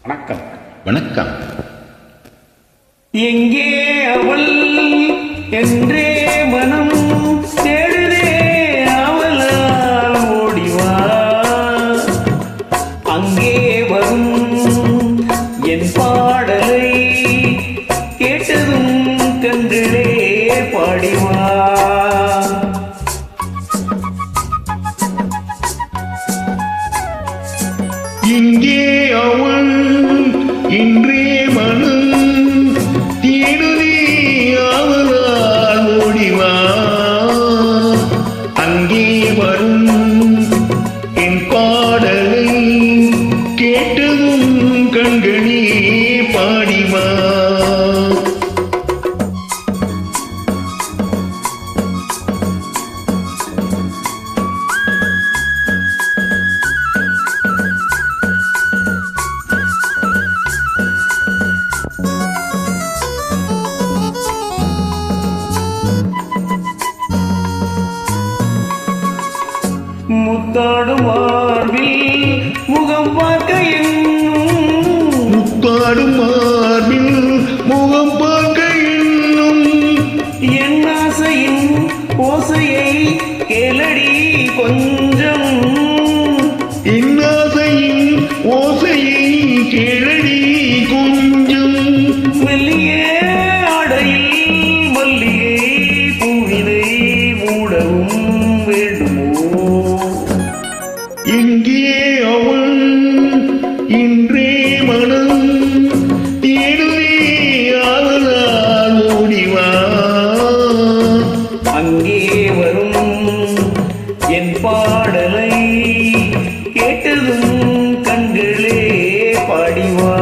வணக்கம். வணக்கம். எங்கே அவள் என்றே மனம் தேடுதே, அவளால் ஓடிவா. அங்கே வரும் என் பாடலை கேட்டதும் கண்களே பாடிவா. இங்கே அவள் இன்றே மனம் தேடுதே, அவளால் ஓடிவா. அங்கே வரும் என் பாடலை கேட்டதும் கண்களே பாடிவா. முத்தாடும் மார்பில் முகம் பார்க்க எண்ணும், முத்தாடும் மார்பில் முகம் பார்க்க எண்ணும். என் ஆசையின் ஓசையை கேளடி கொஞ்சம். என் ஆசையின் ஓசையை கேளடி கொஞ்சம். மெல்லிய ஆடையில் மல்லிகை பூவினை மூடவும் வேண்டுமோ. எங்கே அவள் இன்றே மனம் தேடுதே, அவளால் ஓடிவா. அங்கே வரும் என் பாடலை கேட்டதும் கண்களே பாடிவா.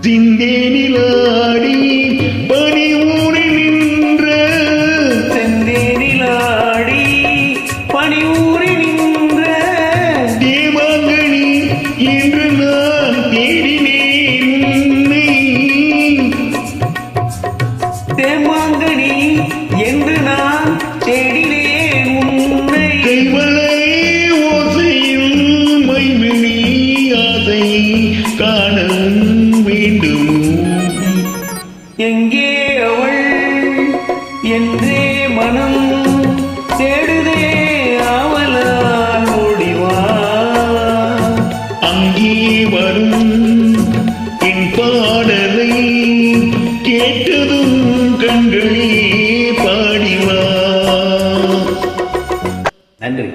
சிந்தேனிலாடி பனி ஊறி நின்ற, செந்தேனிலாடி பனி ஊறி நின்ற தேவாங்கனி என்று நான் தேடினேன் உன்னை. தேமாங்கனி என்று நான் தேடினேன் உன்னை. கைவளை ஓசையில் மைவிழி ஆசை காணவும் வேண்டும். எங்கே அவள் என்றே மனம் தேடுதே, அவளால் ஓடிவா. அங்கே வரும் என் பாடலை கேட்டதும் கண்களே பாடிவா. நன்றி.